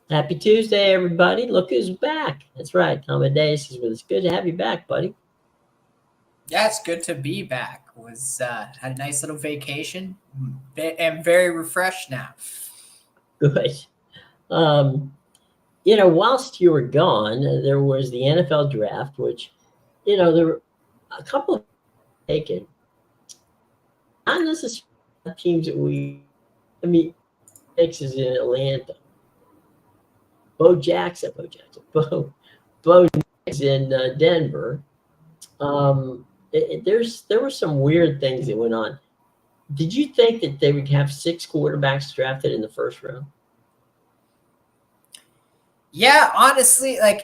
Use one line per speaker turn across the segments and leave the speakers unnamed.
Happy Tuesday, everybody. Look who's back. That's right. Amedeus is with us. Good to have you back, buddy.
Yeah, it's good to be back. Was had a nice little vacation. Am very refreshed now.
Good. Um, whilst you were gone, there was the NFL draft, which, there were a couple of taken. Not necessarily teams that I mean, Phoenix is in Atlanta. Bo is in Denver. There were some weird things that went on. Did you think that they would have six quarterbacks drafted in the first round?
Yeah, honestly, I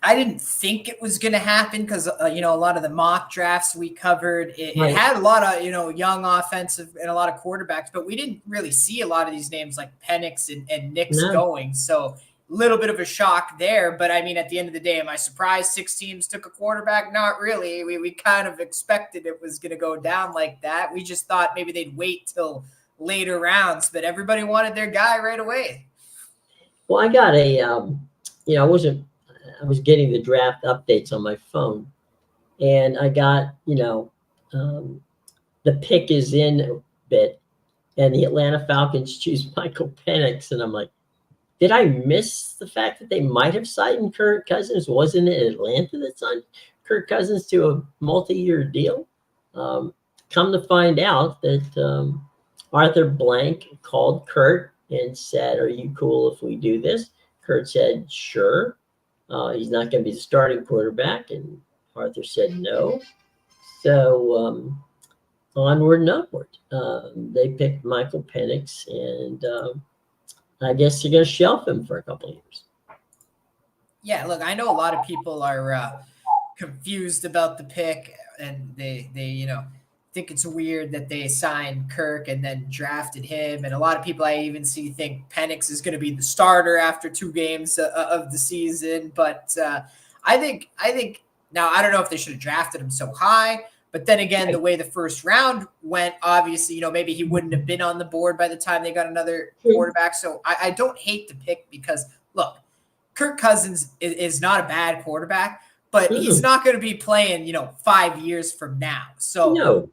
didn't think it was going to happen because a lot of the mock drafts we covered, it
Right.
had a lot of young offensive and a lot of quarterbacks, but we didn't really see a lot of these names like Penix and Nix
No.
going. So a little bit of a shock there. But I mean, at the end of the day, am I surprised six teams took a quarterback? Not really. We kind of expected it was going to go down like that. We just thought maybe they'd wait till later rounds, but everybody wanted their guy right away.
Well, I got I was getting the draft updates on my phone, and I got, um, the pick is in bit, and the Atlanta Falcons choose Michael Penix, and I'm like, did I miss the fact that they might have signed Kirk Cousins? Wasn't it Atlanta that signed Kirk Cousins to a multi-year deal? Um, Come to find out that Arthur Blank called Kurt and said, "Are you cool if we do this?" Kurt said, "Sure." He's not going to be the starting quarterback, and Arthur said no. So onward and upward. They picked Michael Penix, and I guess you're going to shelf him for a couple of years.
Yeah, look, I know a lot of people are confused about the pick, and they think it's weird that they signed Kirk and then drafted him. And a lot of people I even see think Penix is going to be the starter after two games of the season. But I think now I don't know if they should have drafted him so high. But then again, the way the first round went, obviously, maybe he wouldn't have been on the board by the time they got another quarterback. So I don't hate the pick because, look, Kirk Cousins is not a bad quarterback, but he's not going to be playing, 5 years from now. So
No.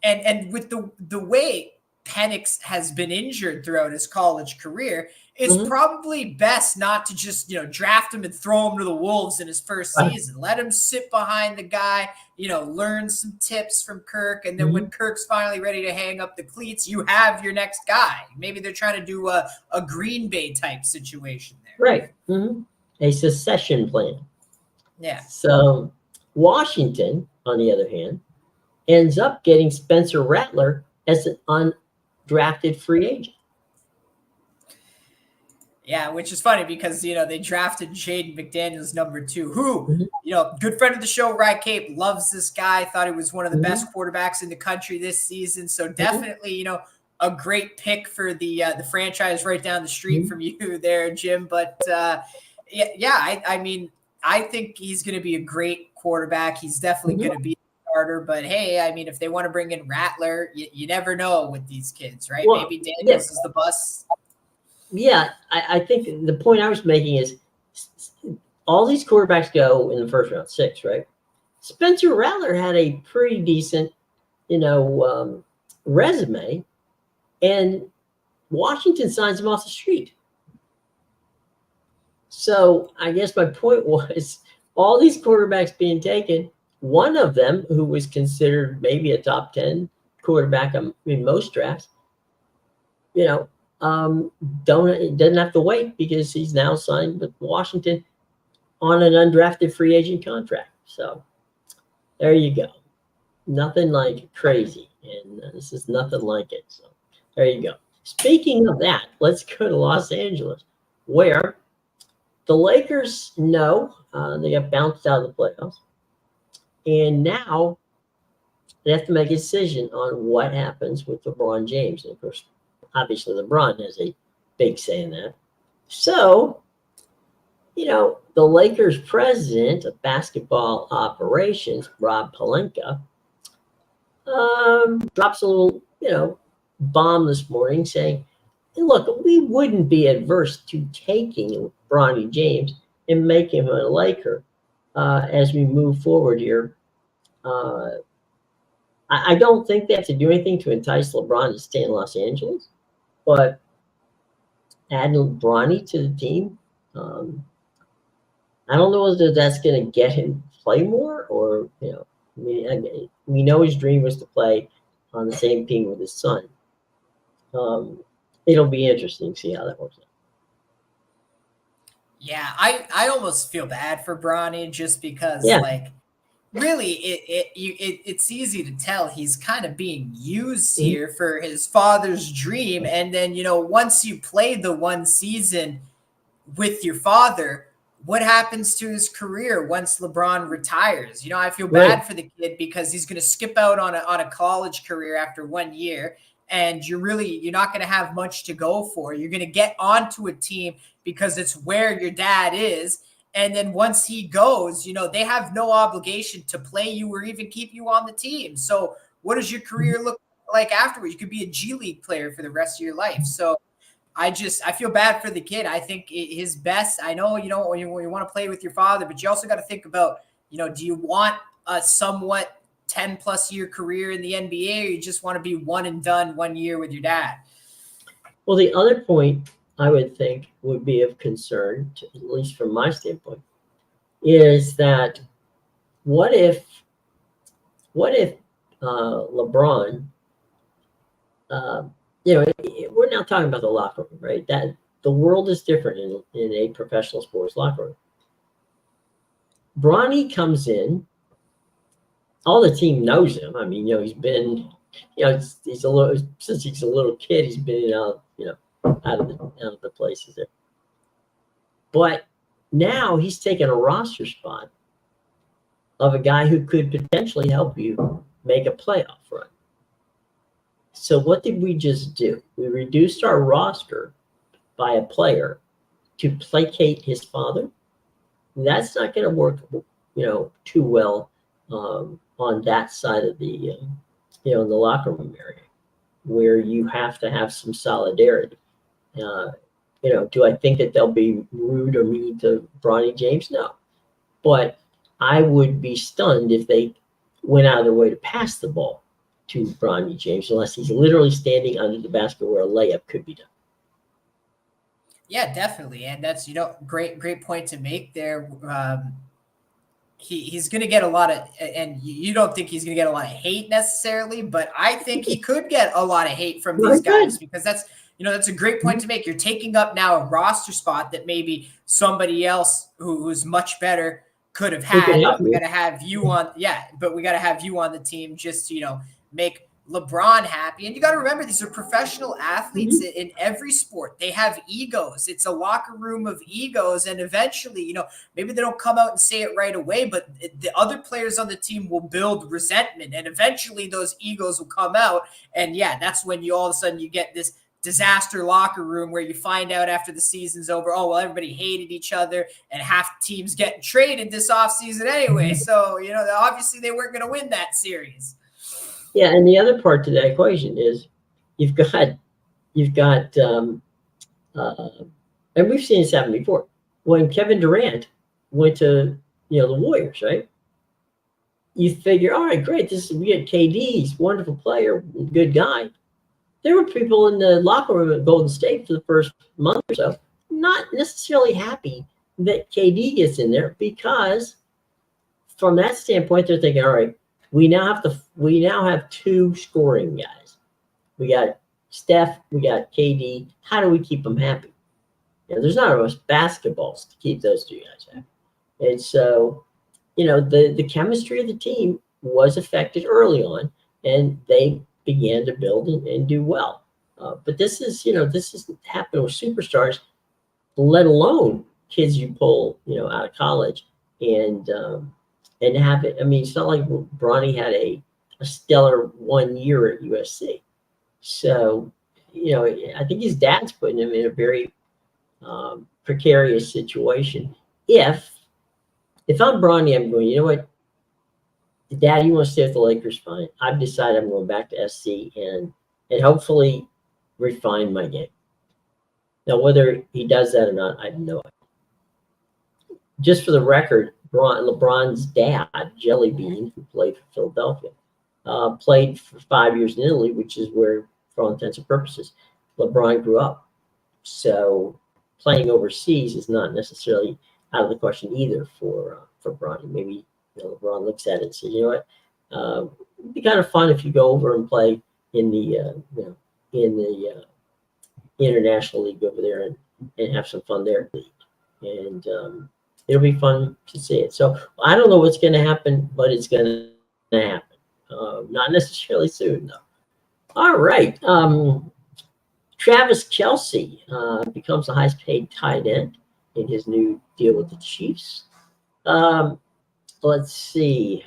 And with the way Penix has been injured throughout his college career, it's probably best not to just draft him and throw him to the wolves in his first season. Let him sit behind the guy, learn some tips from Kirk, and then when Kirk's finally ready to hang up the cleats, you have your next guy. Maybe they're trying to do a Green Bay type situation there.
Right. A secession plan.
Yeah.
So Washington, on the other hand, ends up getting Spencer Rattler as an undrafted free agent.
Yeah, which is funny because, they drafted Jaden McDaniels number 2, who, good friend of the show, Rye Cape, loves this guy, thought he was one of the best quarterbacks in the country this season. So definitely, a great pick for the franchise right down the street from you there, Jim. But I mean, I think he's going to be a great quarterback. He's definitely going to be starter, but hey, I mean, if they want to bring in Rattler, you never know with these kids, right?
Well,
maybe Daniels is the bus.
Yeah, I think the point I was making is all these quarterbacks go in the first round, 6, right? Spencer Rattler had a pretty decent, resume, and Washington signs him off the street. So I guess my point was all these quarterbacks being taken, one of them who was considered maybe a top 10 quarterback in most drafts, doesn't have to wait because he's now signed with Washington on an undrafted free agent contract. So there you go. Nothing like crazy, and this is nothing like it. So there you go. Speaking of that, let's go to Los Angeles, where the Lakers know they got bounced out of the playoffs. And now they have to make a decision on what happens with LeBron James. And of course, obviously LeBron has a big say in that. So, the Lakers president of basketball operations, Rob Pelinka, drops a little, bomb this morning saying, look, we wouldn't be adverse to taking Bronny James and making him a Laker as we move forward here. Uh, I don't think they have to do anything to entice LeBron to stay in Los Angeles, but adding Bronny to the team, um, I don't know whether that's going to get him to play more or, we know his dream was to play on the same team with his son. It'll be interesting to see how that works out.
Yeah, I almost feel bad for Bronny just because
Yeah.
like really it's easy to tell he's kind of being used
Mhm.
here for his father's dream, and then once you play the one season with your father, what happens to his career once LeBron retires? I feel bad
Right.
for the kid because he's going to skip out on a college career after 1 year, and you're not going to have much to go for. You're going to get onto a team because it's where your dad is. And then once he goes, they have no obligation to play you or even keep you on the team. So what does your career look like afterwards? You could be a G League player for the rest of your life. So I feel bad for the kid. I think his best. I know when you want to play with your father, but you also got to think about do you want a somewhat 10-plus year career in the NBA, or you just want to be one and done 1 year with your dad?
Well, the other point I would think would be of concern, at least from my standpoint, is that what if what if LeBron, uh, we're now talking about the locker room, right? That the world is different in a professional sports locker room. Bronny comes in, all the team knows him. I mean, he's been, he's a little since he's a little kid, he's been out, out of the places there. But now he's taken a roster spot of a guy who could potentially help you make a playoff run. So what did we just do? We reduced our roster by a player to placate his father. That's not going to work, too well on that side of the, in the locker room area, where you have to have some solidarity. Do I think that they'll be rude or mean to Bronny James? No, but I would be stunned if they went out of their way to pass the ball to Bronny James, unless he's literally standing under the basket where a layup could be done.
Yeah, definitely, and that's great point to make there. He's going to get a lot of, and you don't think he's going to get a lot of hate necessarily, but I think he could get a lot of hate from these guys because that's a great point to make. You're taking up now a roster spot that maybe somebody else who's much better could have had. But we got to have you on, but we got to have you on the team just to make LeBron happy. And you got to remember, these are professional athletes in every sport. They have egos. It's a locker room of egos. And eventually, maybe they don't come out and say it right away, but the other players on the team will build resentment. And eventually those egos will come out. And that's when all of a sudden you get this disaster locker room where you find out after the season's over, oh, well, everybody hated each other and half the teams getting traded this offseason anyway. So, obviously they weren't going to win that series.
Yeah, and the other part to that equation is you've got, and we've seen this happen before. When Kevin Durant went to, the Warriors, right? You figure, all right, great, we get KD, he's a wonderful player, good guy. There were people in the locker room at Golden State for the first month or so not necessarily happy that KD gets in there, because from that standpoint, they're thinking, all right, we now have two scoring guys. We got Steph, we got KD. How do we keep them happy? There's not enough basketballs to keep those two guys happy. And so, the chemistry of the team was affected early on, and they began to build and do well. But this is happening with superstars, let alone kids you pull, out of college and have it. I mean, it's not like Bronny had a stellar 1 year at USC. So, I think his dad's putting him in a very precarious situation. If I'm Bronny, I'm going, you know what, Dad, you want to stay with the Lakers? Fine. I've decided I'm going back to SC and hopefully refine my game. Now, whether he does that or not, I have no idea. Just for the record, LeBron's dad, Jelly Bean, who played for Philadelphia, played for 5 years in Italy, which is where, for all intents and purposes, LeBron grew up. So playing overseas is not necessarily out of the question either for Bronny. Maybe LeBron looks at it and says, you know what, it'd be kind of fun if you go over and play in the in the international league over there and have some fun there. And it'll be fun to see it. So I don't know what's going to happen, but it's going to happen. Not necessarily soon, though. All right. Travis Kelce becomes the highest paid tight end in his new deal with the Chiefs. Let's see.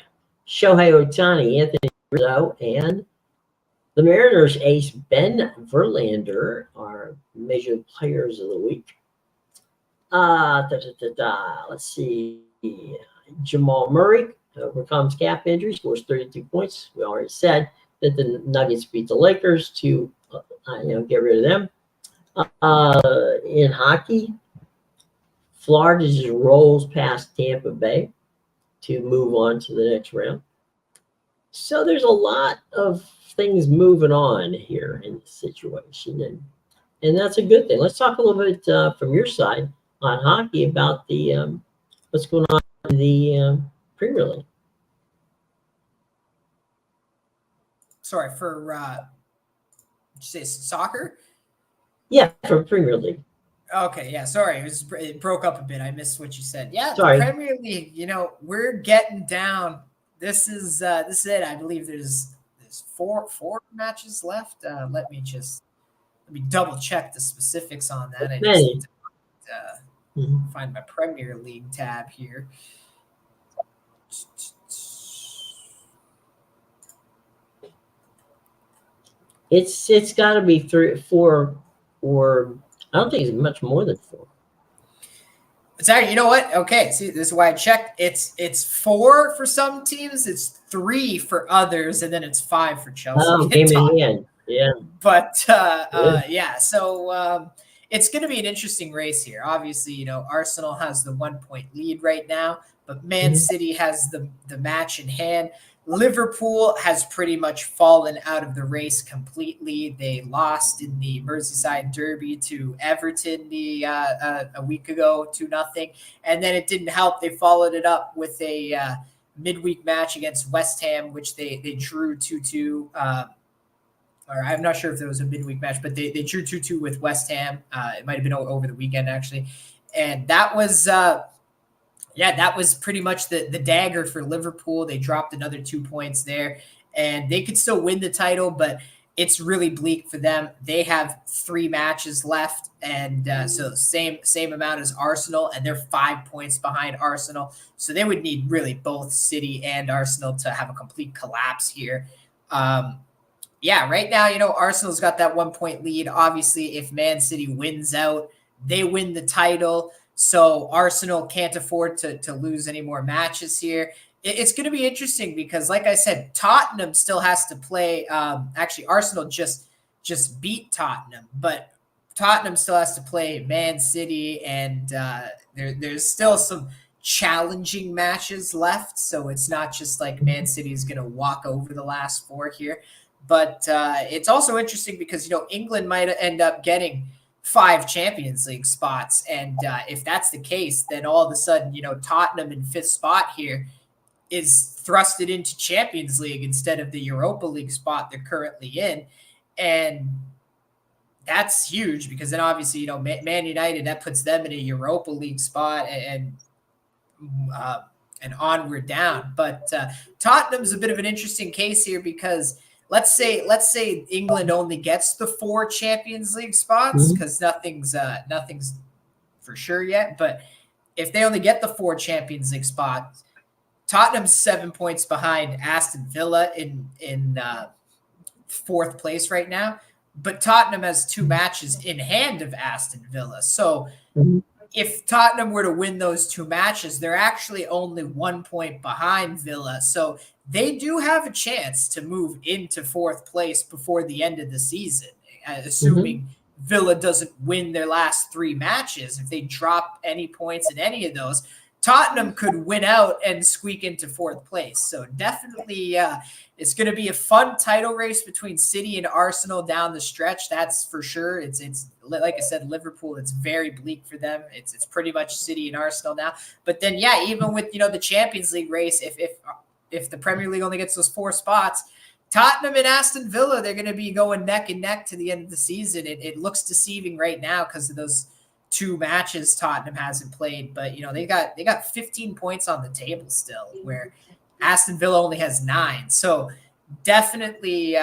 Shohei Ohtani, Anthony Rizzo, and the Mariners ace Ben Verlander are measured players of the week. Let's see. Jamal Murray overcomes cap injury, scores 32 points. We already said that the Nuggets beat the Lakers to get rid of them. In hockey, Florida just rolls past Tampa Bay to move on to the next round. So there's a lot of things moving on here in this situation, and that's a good thing. Let's talk a little bit from your side on hockey about the what's going on in the Premier League.
Sorry, for did you say soccer?
Yeah, from Premier League.
Okay, yeah, sorry. It broke up a bit. I missed what you said. Yeah,
sorry.
The Premier League, we're getting down. This is it. I believe there's four matches left. Let me double check the specifics on that. I just need to find my Premier League tab here.
It's got to be 3, 4, or I don't think it's much more than 4.
It's actually, you know what? Okay, see, this is why I checked. It's 4 for some teams, it's 3 for others, and then it's 5 for Chelsea.
Oh, game in hand, yeah.
But yeah, so it's going to be an interesting race here. Obviously, Arsenal has the 1-point lead right now, but Man City has the match in hand. Liverpool has pretty much fallen out of the race completely. They lost in the Merseyside Derby to Everton a week ago, 2-0. And then it didn't help. They followed it up with a midweek match against West Ham, which they drew 2-2. Or I'm not sure if there was a midweek match, but they drew 2-2 with West Ham. It might have been over the weekend, actually. And that was... that was pretty much the dagger for Liverpool. They dropped another 2 points there, and they could still win the title, but it's really bleak for them. They have 3 matches left, and so same amount as Arsenal, and they're 5 points behind Arsenal. So they would need really both City and Arsenal to have a complete collapse here. Right now, Arsenal's got that 1-point lead. Obviously, if Man City wins out, they win the title. So Arsenal can't afford to lose any more matches here. It's going to be interesting because, like I said, Tottenham still has to play. Actually, Arsenal just beat Tottenham, but Tottenham still has to play Man City, and there's still some challenging matches left. So it's not just like Man City is going to walk over the last 4 here. But it's also interesting because, England might end up getting 5 Champions League spots. And if that's the case, then all of a sudden, Tottenham in 5th spot here is thrusted into Champions League instead of the Europa League spot they're currently in. And that's huge because then obviously, Man United, that puts them in a Europa League spot and onward down. But Tottenham's a bit of an interesting case here because let's say England only gets the 4 Champions League spots because nothing's for sure yet. But if they only get the 4 Champions League spots, Tottenham's 7 points behind Aston Villa in 4th place right now. But Tottenham has 2 matches in hand of Aston Villa. So if Tottenham were to win those 2 matches, they're actually only 1 point behind Villa. So they do have a chance to move into 4th place before the end of the season, assuming Villa doesn't win their last 3 matches, if they drop any points in any of those, Tottenham could win out and squeak into 4th place. So definitely it's going to be a fun title race between City and Arsenal down the stretch. That's for sure. It's like I said, Liverpool, it's very bleak for them. It's pretty much City and Arsenal now. But then, yeah, even with, the Champions League race, if the Premier League only gets those 4 spots, Tottenham and Aston Villa, they're going to be going neck and neck to the end of the season. It looks deceiving right now because of those 2 matches Tottenham hasn't played, but they got 15 points on the table still, where Aston Villa only has 9. So definitely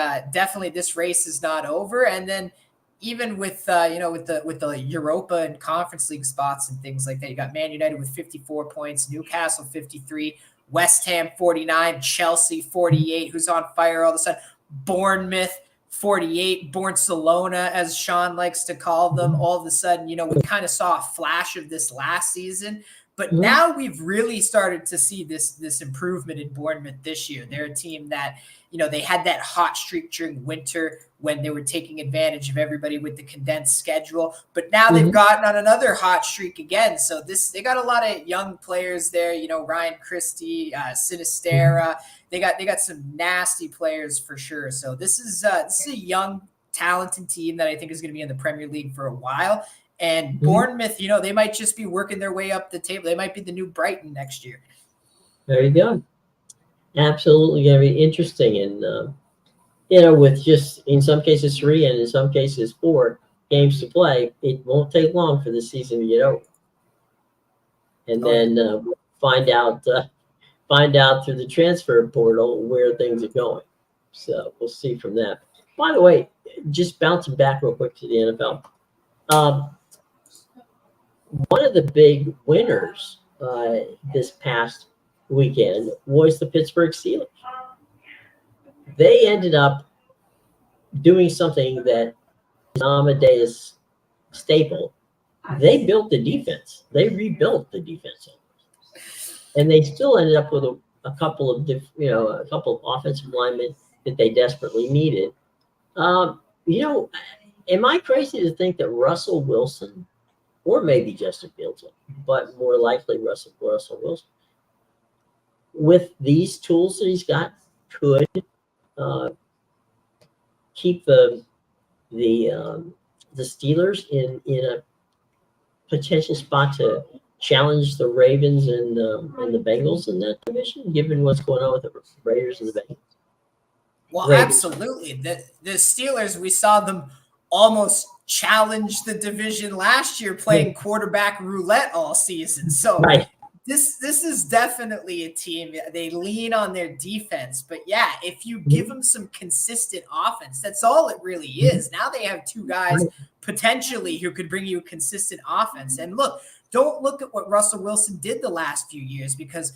this race is not over. And then even with with the Europa and Conference League spots and things like that, you got Man United with 54 points, Newcastle 53, West Ham 49, Chelsea 48, who's on fire all of a sudden, Bournemouth 48, Barcelona, as Sean likes to call them. All of a sudden, we kind of saw a flash of this last season, but now we've really started to see this improvement in Bournemouth this year. They're a team that, they had that hot streak during winter when they were taking advantage of everybody with the condensed schedule, but now they've gotten on another hot streak again. So they got a lot of young players there, Ryan Christie, Sinistera. They got some nasty players for sure. So this is a young, talented team that I think is going to be in the Premier League for a while. And Bournemouth, they might just be working their way up the table. They might be the new Brighton next year.
There you go. Absolutely going to be interesting. And, with just in some cases 3 and in some cases 4 games to play, it won't take long for the season to get over. And then we'll find out through the transfer portal where things are going. So we'll see from that. By the way, just bouncing back real quick to the NFL. One of the big winners this past weekend was the Pittsburgh Steelers. They ended up doing something that is Amedeus staple. They built the defense. They rebuilt the defense. And they still ended up with a couple of offensive linemen that they desperately needed. Am I crazy to think that Russell Wilson, or maybe Justin Fields, but more likely Russell Wilson, with these tools that he's got, could keep the Steelers in a potential spot to challenge the Ravens and the Bengals in that division, given what's going on with the Raiders and the Bengals?
Well, Ravens. Absolutely. The Steelers, we saw them almost challenge the division last year playing quarterback roulette all season. So this is definitely a team. They lean on their defense, but yeah, if you give them some consistent offense, that's all it really is. Now they have 2 guys potentially who could bring you a consistent offense. And don't look at what Russell Wilson did the last few years because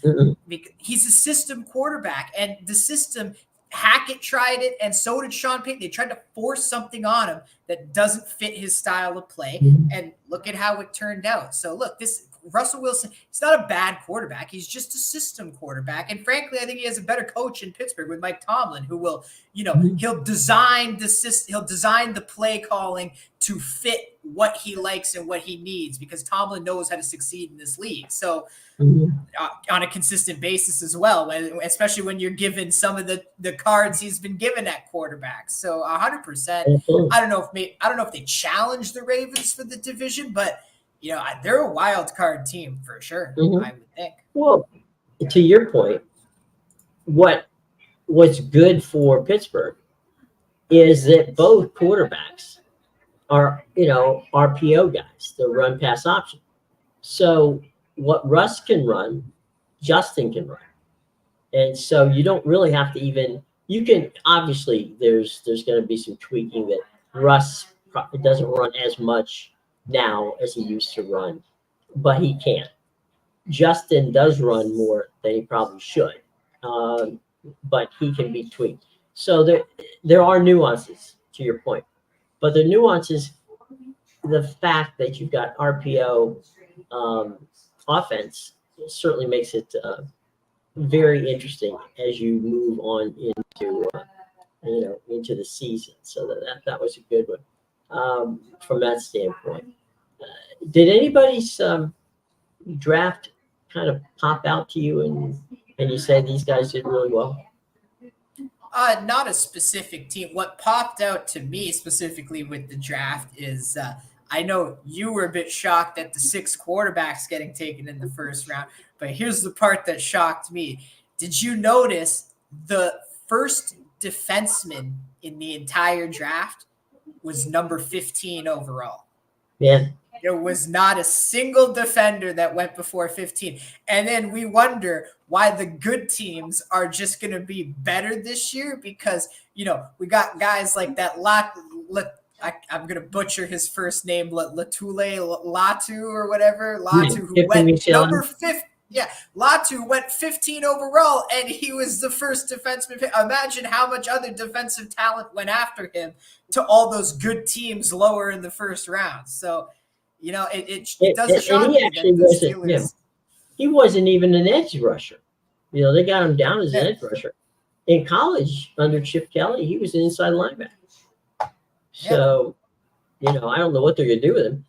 he's a system quarterback, and the system, Hackett tried it, and so did Sean Payton. They tried to force something on him that doesn't fit his style of play, and look at how it turned out. So look, this Russell Wilson, he's not a bad quarterback. He's just a system quarterback. And frankly, I think he has a better coach in Pittsburgh with Mike Tomlin, who will, he'll design the system, he'll design the play calling to fit what he likes and what he needs, because Tomlin knows how to succeed in this league. So on a consistent basis as well, especially when you're given some of the cards he's been given at quarterback. So 100%. I don't know if they challenge the Ravens for the division, but they're a wild card team for sure. I would think. Well,
to your point, what's good for Pittsburgh is that both quarterbacks are, RPO guys, the run pass option. So what Russ can run, Justin can run. And so you don't really have to you can, obviously there's going to be some tweaking that Russ doesn't run as much now as he used to run, but he can. Justin does run more than he probably should, but he can be tweaked. So there are nuances to your point, but the nuances, the fact that you've got RPO offense certainly makes it very interesting as you move on into the season. So that was a good one. from that standpoint. Did anybody's draft kind of pop out to you, and you say these guys did really well?
Not a specific team. What popped out to me specifically with the draft is I know you were a bit shocked at the 6 quarterbacks getting taken in the first round, but here's the part that shocked me. Did you notice the first defenseman in the entire draft was number 15 overall?
Yeah.
There was not a single defender that went before 15. And then we wonder why the good teams are just going to be better this year because, we got guys like that I'm going to butcher his first name, Latu or whatever. Latu, who went number 15. Yeah, Latu went 15 overall, and he was the first defenseman pick. Imagine how much other defensive talent went after him to all those good teams lower in the first round. So, it doesn't shock me that the Steelers.
He wasn't even an edge rusher. They got him down as an edge rusher. In college, under Chip Kelly, he was an inside linebacker. So, I don't know what they're going to do with him.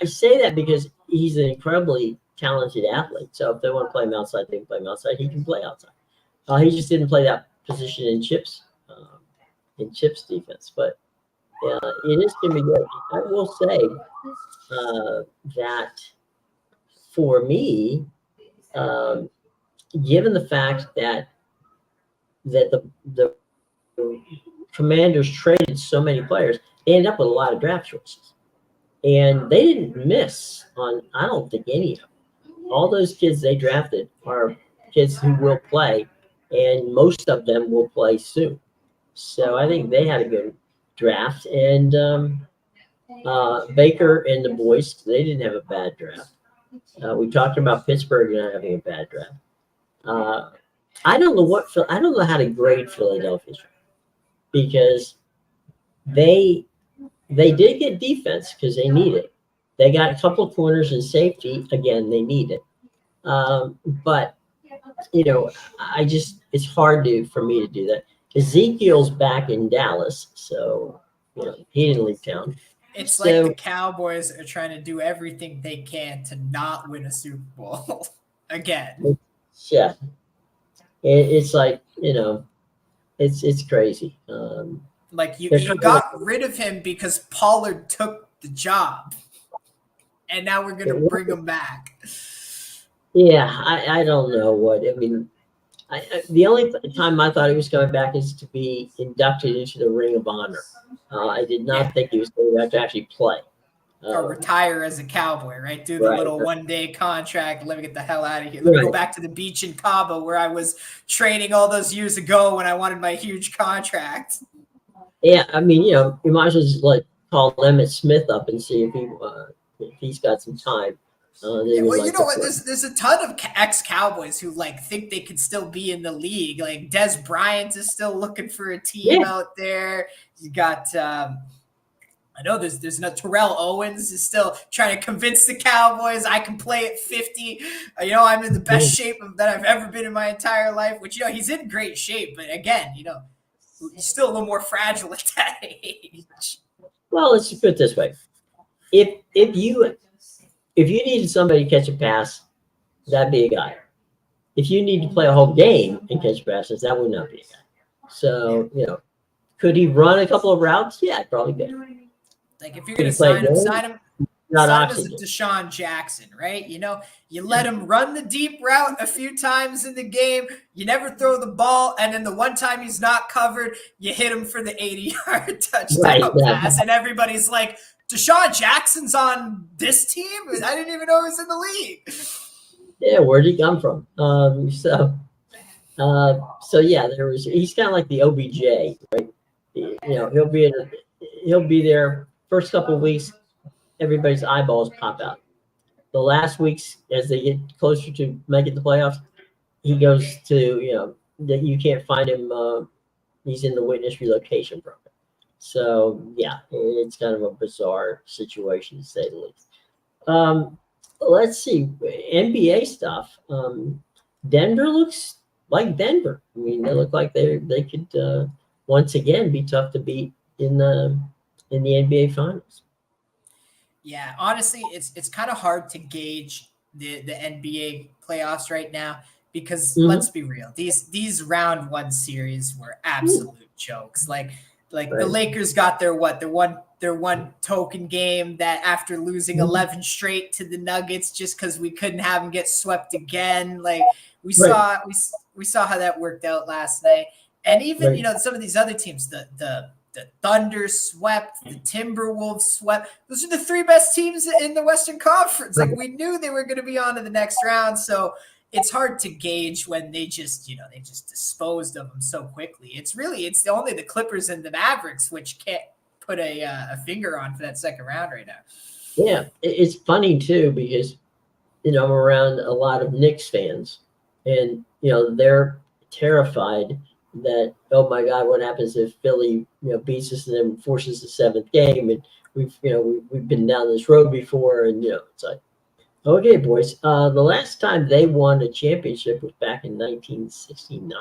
I say that because he's an incredibly talented athlete. So if they want to play him outside, they can play him outside. He can play outside. He just didn't play that position in Chip's defense, but it is going to be good. I will say that for me, given the fact that the Commanders traded so many players, they ended up with a lot of draft choices. And they didn't miss on, I don't think, any of them. All those kids they drafted are kids who will play, and most of them will play soon. So I think they had a good draft. And Baker and the boys, they didn't have a bad draft. We talked about Pittsburgh not having a bad draft. I don't know how to grade Philadelphia because they did get defense because they need it. They got a couple of corners and safety. Again, they need it. But, it's hard for me to do that. Ezekiel's back in Dallas, so, he didn't leave town.
It's like the Cowboys are trying to do everything they can to not win a Super Bowl again.
Yeah. It's like, it's crazy.
Like you got rid of him because Pollard took the job, and now we're going to bring him back.
Yeah, I don't know what. I mean, the only time I thought he was coming back is to be inducted into the Ring of Honor. I did not think he was going back to actually play.
Or retire as a Cowboy, right? Do the little one-day contract. Let me get the hell out of here. Let me go back to the beach in Cabo where I was training all those years ago when I wanted my huge contract.
Yeah, I mean, you might as well just call Emmitt Smith up and see if he's got some time.
You know what? There's a ton of ex-Cowboys who think they could still be in the league. Like Des Bryant is still looking for a team out there. You got I know there's no Terrell Owens is still trying to convince the Cowboys I can play at 50. I'm in the best shape that I've ever been in my entire life. Which he's in great shape, but again, he's still a little more fragile at that age.
Well, let's put it this way: if you needed somebody to catch a pass, that'd be a guy. If you need to play a whole game and catch passes, that would not be a guy. So could he run a couple of routes? Yeah, probably could.
Like if you're going to sign him as a Deshaun Jackson, right? You let him run the deep route a few times in the game. You never throw the ball. And then the one time he's not covered, you hit him for the 80-yard touchdown pass. And everybody's like, Deshaun Jackson's on this team? I didn't even know he was in the league.
Yeah, where'd he come from? So yeah, he's kind of like the OBJ, right? He'll be there first couple of weeks, everybody's eyeballs pop out. The last weeks, as they get closer to making the playoffs, he goes to, you can't find him. He's in the witness relocation program. So, yeah, it's kind of a bizarre situation, to say the least. Let's see. NBA stuff. Denver looks like Denver. I mean, they look like they could once again be tough to beat in the NBA Finals.
Yeah, honestly, it's kind of hard to gauge the NBA playoffs right now because let's be real, these round one series were absolute jokes. Like the Lakers got their one token game that after losing 11 straight to the Nuggets just because we couldn't have them get swept again. Like we saw how that worked out last night. And even some of these other teams, the Thunder swept, the Timberwolves swept. Those are the three best teams in the Western Conference. Like we knew they were going to be on to the next round. So it's hard to gauge when they just disposed of them so quickly. It's only the Clippers and the Mavericks which can't put a finger on for that second round right now.
Yeah, it's funny too because I'm around a lot of Knicks fans, and they're terrified that, oh my God, what happens if Philly beats us and then forces the seventh game, and we've been down this road before, and it's like, okay, boys, the last time they won a championship was back in 1969.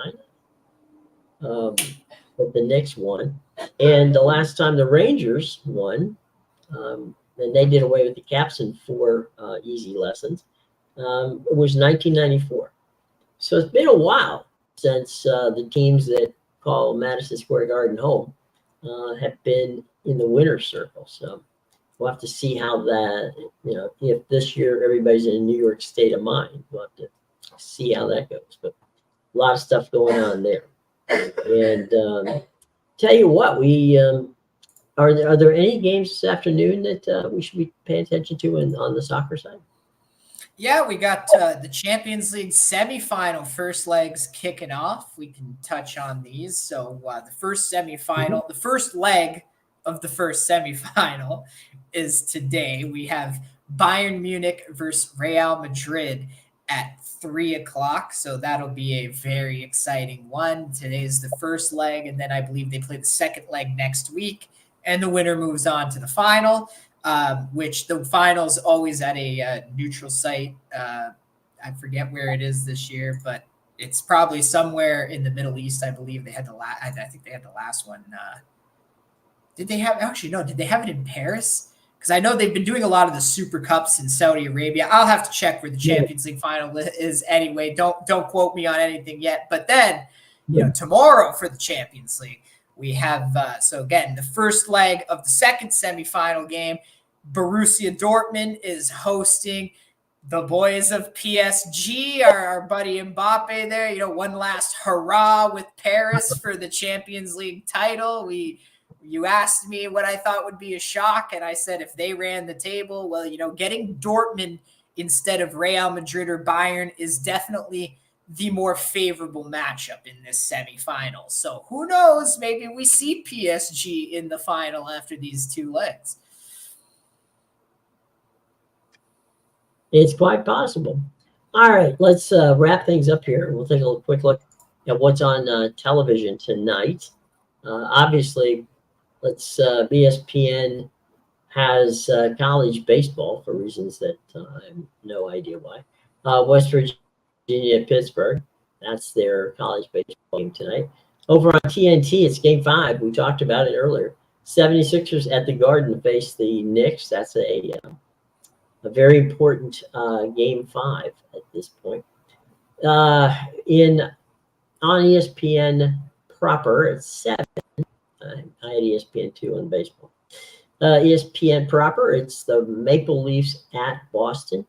But the Knicks won, and the last time the Rangers won, and they did away with the caps in 4 easy lessons. It was 1994. So it's been a while since the teams that call Madison Square Garden home have been in the winner's circle. So we'll have to see how that, if this year everybody's in a New York state of mind. We'll have to see how that goes. But a lot of stuff going on there. And tell you what, we are there any games this afternoon that we should be paying attention to on the soccer side?
Yeah, we got the Champions League semifinal first legs kicking off. We can touch on these. So the first semifinal, the first leg of the first semifinal is today. We have Bayern Munich versus Real Madrid at 3:00. So that'll be a very exciting one. Today's the first leg, and then I believe they play the second leg next week, and the winner moves on to the final. Which the final's always at a neutral site. I forget where it is this year, but it's probably somewhere in the Middle East. I believe they had I think they had the last one. Did they have it in Paris? Because I know they've been doing a lot of the Super Cups in Saudi Arabia. I'll have to check where the Champions League final is anyway. Don't quote me on anything yet. But then, tomorrow for the Champions League, we have, so again, the first leg of the second semifinal game. Borussia Dortmund is hosting the boys of PSG, our buddy Mbappe there. One last hurrah with Paris for the Champions League title. You asked me what I thought would be a shock, and I said if they ran the table, well, getting Dortmund instead of Real Madrid or Bayern is definitely the more favorable matchup in this semifinal. So who knows? Maybe we see PSG in the final after these 2 legs.
It's quite possible. All right, let's wrap things up here. We'll take a quick look at what's on television tonight. Obviously, ESPN has college baseball for reasons that I have no idea why. West Virginia, Pittsburgh, that's their college baseball game tonight. Over on TNT, it's Game 5. We talked about it earlier. 76ers at the Garden face the Knicks. That's a very important Game 5 at this point. On ESPN proper, it's 7. I had ESPN2 on baseball. ESPN proper, it's the Maple Leafs at Boston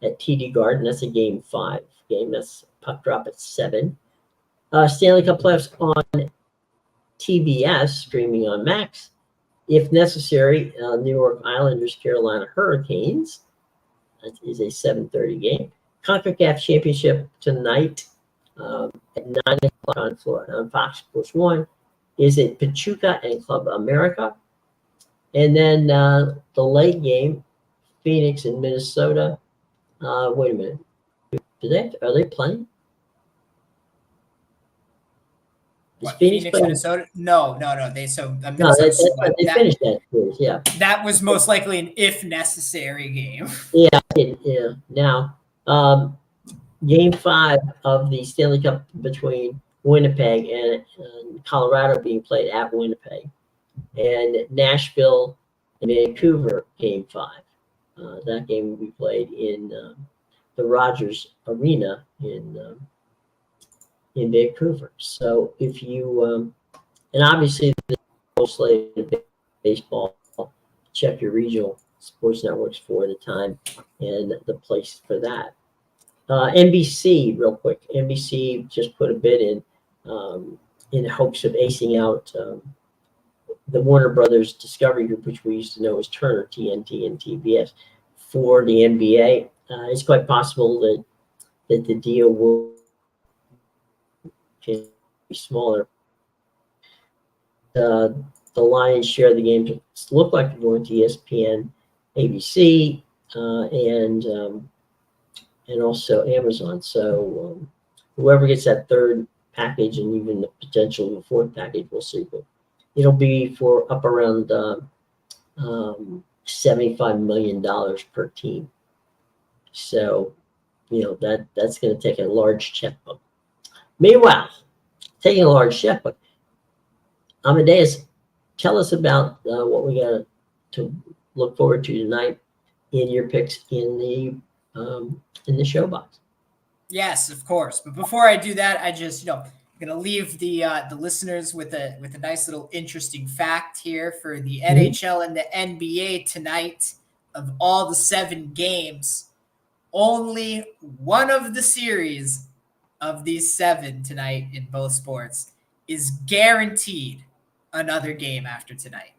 at TD Garden. That's a Game 5 game. That's puck drop at 7. Stanley Cup playoffs on TBS, streaming on Max. If necessary, New York Islanders, Carolina Hurricanes. That is a 7:30 game. CONCACAF Championship tonight at 9 o'clock on Fox Sports 1. Is it Pachuca and Club America? And then the late game, Phoenix and Minnesota. Wait a minute. Are they playing?
Phoenix, Minnesota? No. They
finished that series. Yeah,
that was most likely an if necessary game.
Yeah. Now, Game 5 of the Stanley Cup between Winnipeg, and Colorado being played at Winnipeg, and Nashville and Vancouver game 5. That game will be played in the Rogers Arena in Vancouver. So if you and obviously the whole slate of baseball, check your regional sports networks for the time and the place for that. NBC, real quick. NBC just put a bid in hopes of acing out the Warner Brothers Discovery Group, which we used to know as Turner, TNT, and TBS, for the NBA. It's quite possible that the deal will be smaller. The lion's share of the games look like they're going to ESPN, ABC, and also Amazon. So whoever gets that third package and even the potential of a fourth package, we'll see. But it'll be for up around $75 million per team. So, that's going to take a large checkbook. Meanwhile, taking a large checkbook, Amedeus, tell us about what we got to look forward to tonight in your picks in the show box.
Yes, of course. But before I do that, I just, I'm gonna leave the listeners with a nice little interesting fact here for the NHL and the NBA tonight. Of all the 7 games, only one of the series of these 7 tonight in both sports is guaranteed another game after tonight,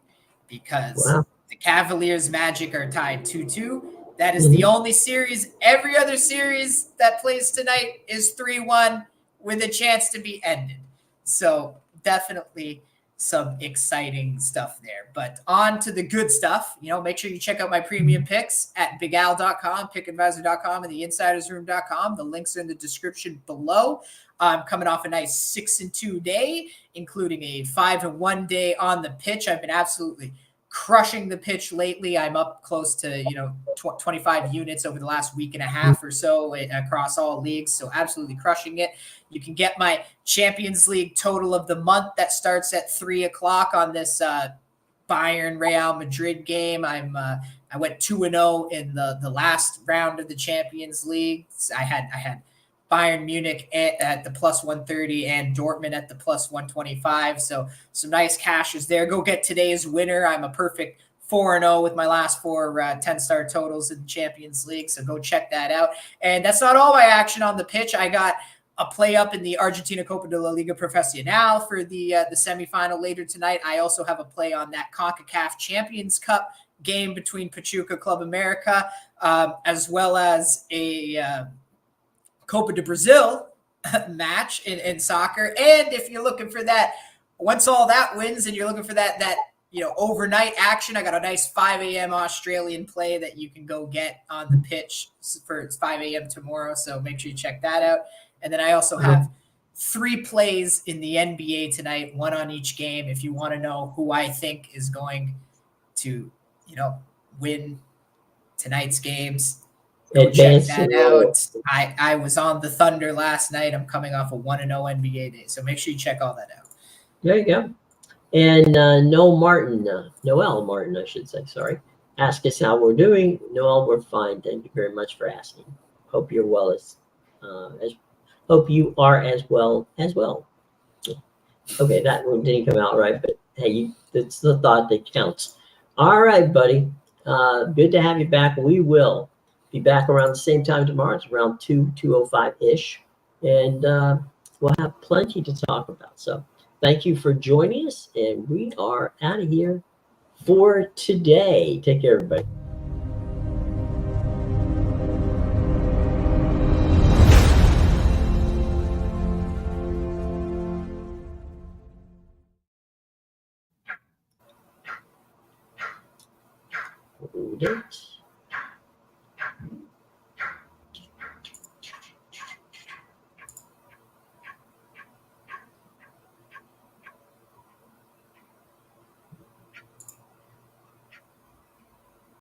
because the Cavaliers Magic are tied 2-2. That is the only series. Every other series that plays tonight is 3-1 with a chance to be ended. So definitely some exciting stuff there. But on to the good stuff. Make sure you check out my premium picks at bigal.com, pickadvisor.com, and theinsidersroom.com. The links are in the description below. I'm coming off a nice 6-2 day, including a 5-1 day on the pitch. I've been absolutely crushing the pitch lately. I'm up close to 25 units over the last week and a half or so across all leagues, so absolutely crushing it. You can get my Champions League total of the month that starts at 3:00 on this Bayern Real Madrid game. I went 2-0 in the last round of the Champions League. I had Bayern Munich at the plus 130 and Dortmund at the plus 125. So some nice cashes there. Go get today's winner. I'm a perfect 4-0 with my last 4 10-star totals in the Champions League. So go check that out. And that's not all my action on the pitch. I got a play up in the Argentina Copa de la Liga Profesional for the semifinal later tonight. I also have a play on that CONCACAF Champions Cup game between Pachuca Club America, as well as a Copa de Brazil match in soccer. And if you're looking for that, once all that wins and you're looking for that overnight action, I got a nice 5 a.m. Australian play that you can go get on the pitch for 5 a.m. tomorrow. So make sure you check that out. And then I also have 3 plays in the NBA tonight, 1 on each game. If you want to know who I think is going to, win tonight's games, go check that out. I was on the Thunder last night. I'm coming off a 1-0 NBA day. So make sure you check all that out.
There you go. And Noel Martin, I should say, sorry. Ask us how we're doing. Noel, we're fine. Thank you very much for asking. Hope you're well hope you are as well. Okay, that one didn't come out right, but hey, it's the thought that counts. All right, buddy. Good to have you back. We will be back around the same time tomorrow. It's around 2:05-ish. And we'll have plenty to talk about. So thank you for joining us. And we are out of here for today. Take care, everybody.